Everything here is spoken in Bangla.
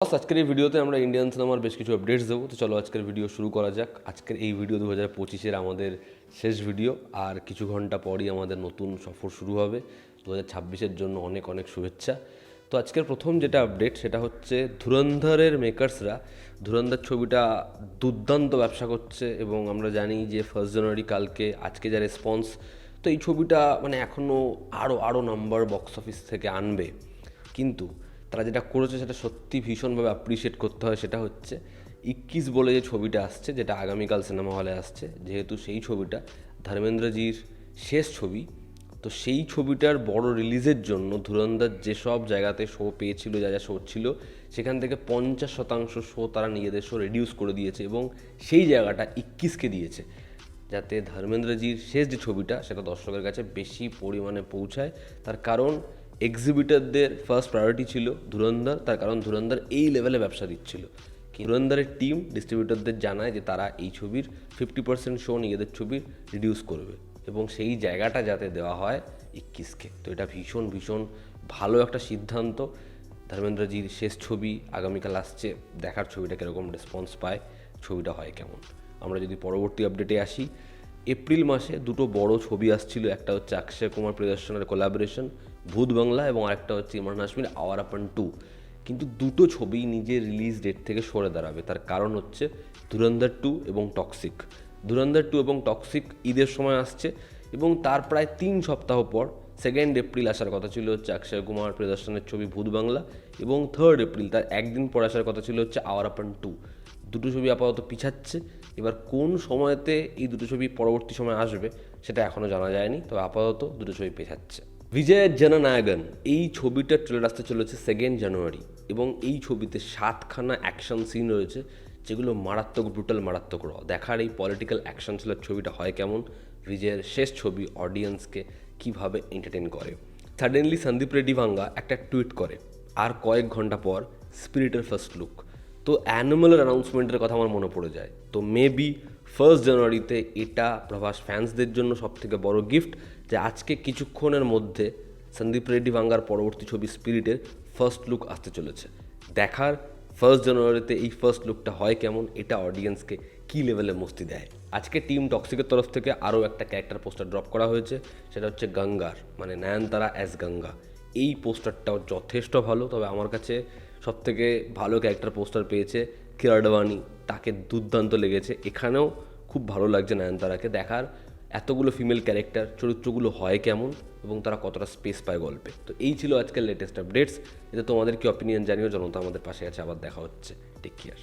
বস, আজকের এই ভিডিওতে আমরা ইন্ডিয়ান সিনেমার বেশ কিছু আপডেটস দেবো। তো চলো আজকের ভিডিও শুরু করা যাক। আজকের এই ভিডিও 2025-এর আমাদের শেষ ভিডিও, আর কিছু ঘন্টা পরই আমাদের নতুন সফর শুরু হবে। 2026-এর জন্য অনেক অনেক শুভেচ্ছা। তো আজকের প্রথম যেটা আপডেট সেটা হচ্ছে ধুরন্ধরের মেকার্সরা ধুরন্ধর ছবিটা দুর্দান্ত ব্যবসা করছে, এবং আমরা জানি যে 1 জানুয়ারি কালকে, আজকে যা রেসপন্স, তো এই ছবিটা মানে এখনও আরও নাম্বার বক্স অফিস থেকে আনবে। কিন্তু তারা যেটা করেছে সেটা সত্যি ভীষণভাবে অ্যাপ্রিসিয়েট করতে হয়। সেটা হচ্ছে 21 বলে যে ছবিটা আসছে, যেটা আগামীকাল সিনেমা হলে আসছে, যেহেতু সেই ছবিটা ধর্মেন্দ্রজির শেষ ছবি, তো সেই ছবিটার বড় রিলিজের জন্য ধুরন্ধর যেসব জায়গাতে শো পেয়েছিল, যা যা শো ছিল, সেখান থেকে 50% শো তারা নিজেদের শো রিডিউস করে দিয়েছে, এবং সেই জায়গাটা 21কে দিয়েছে, যাতে ধর্মেন্দ্রজির শেষ যে ছবিটা সেটা দর্শকের কাছে বেশি পরিমাণে পৌঁছায়। তার কারণ এক্সিবিটারদের ফার্স্ট প্রায়োরিটি ছিল ধুরন্ধর, তার কারণ ধুরন্ধর এই লেভেলে ব্যবসা দিচ্ছিল। ধুরন্ধরের টিম ডিস্ট্রিবিউটরদের জানায় যে তারা এই ছবির 50% শো নিজেদের ছবির রিডিউস করবে, এবং সেই জায়গাটা যাতে দেওয়া হয় 21কে। তো এটা ভীষণ ভীষণ ভালো একটা সিদ্ধান্ত। ধর্মেন্দ্রজির শেষ ছবি আগামীকাল আসছে, দেখার ছবিটা কীরকম রেসপন্স পায়, ছবিটা হয় কেমন। আমরা যদি পরবর্তী আপডেটে আসি, এপ্রিল মাসে দুটো বড় ছবি আসছিল। একটা হচ্ছে অক্ষয় কুমার প্রিয়দর্শনের কোলাবোরেশন ভূত বাংলা, এবং আরেকটা হচ্ছে ইমরান হাশমির আওয়ার আপন 2। কিন্তু দুটো ছবি নিজের রিলিজ ডেট থেকে সরে দাঁড়াবে। তার কারণ হচ্ছে ধুরন্ধর 2 এবং টক্সিক। ধুরন্ধর 2 এবং টক্সিক ঈদের সময় আসছে, এবং তার প্রায় 3 সপ্তাহ পর 2 এপ্রিল আসার কথা ছিল হচ্ছে অক্ষয় কুমার প্রিয়দর্শনের ছবি ভূত বাংলা, এবং 3 এপ্রিল তার একদিন পর আসার কথা ছিল হচ্ছে আওয়ার আপন 2। দুটো ছবি আপাতত পিছাচ্ছে। এবার কোন সময়তে এই দুটো ছবি পরবর্তী সময় আসবে সেটা এখনও জানা যায়নি, তবে আপাতত দুটো ছবি পেছাচ্ছে। বিজয় জননায়কন এই ছবিটার ট্রেলার আসতে চলেছে 2 জানুয়ারি, এবং এই ছবিতে 7খানা অ্যাকশন সিন রয়েছে, যেগুলো মারাত্মক ব্রুটাল, মারাত্মক র। দেখার এই পলিটিক্যাল অ্যাকশন থ্রিলার ছবিটা হয় কেমন, বিজয়ের শেষ ছবি অডিয়েন্সকে কীভাবে এন্টারটেন করে। সাডেনলি সন্দীপ রেড্ডি ভাঙ্গা একটা টুইট করে, আর কয়েক ঘন্টা পর স্পিরিটের ফার্স্ট লুক। তো অ্যানিমালের অ্যানাউন্সমেন্টের কথা আমার মনে পড়ে যায়। তো মেবি 1 জানুয়ারিতে এটা প্রভাস ফ্যান্সদের জন্য সবথেকে বড় গিফট, যে আজকে কিছুক্ষণের মধ্যে সন্দীপ রেড্ডি ভাঙ্গার পরবর্তী ছবি স্পিরিটের ফার্স্ট লুক আসতে চলেছে। দেখার 1 জানুয়ারিতে এই ফার্স্ট লুকটা হয় কেমন, এটা অডিয়েন্সকে কী লেভেলে মস্তি দেয়। আজকে টিম টক্সিকের তরফ থেকে আরও একটা ক্যারেক্টার পোস্টার ড্রপ করা হয়েছে, সেটা হচ্ছে গঙ্গার, মানে নয়নতারা অ্যাজ গঙ্গা। এই পোস্টারটাও যথেষ্ট ভালো, তবে আমার কাছে সবথেকে ভালো ক্যারেক্টার পোস্টার পেয়েছে কিরা আডবাণী, তাকে দুর্দান্ত লেগেছে। এখানেও খুব ভালো লাগছে নয়নতারাকে। দেখার এতগুলো ফিমেল ক্যারেক্টার, চরিত্রগুলো হয় কেমন, এবং তারা কতটা স্পেস পায় গল্পে। তো এই ছিল আজকের লেটেস্ট আপডেটস। এতে তোমাদের কি অপিনিয়ন জানিও। জনতা আমাদের পাশে আছে, আবার দেখা হচ্ছে। Take care.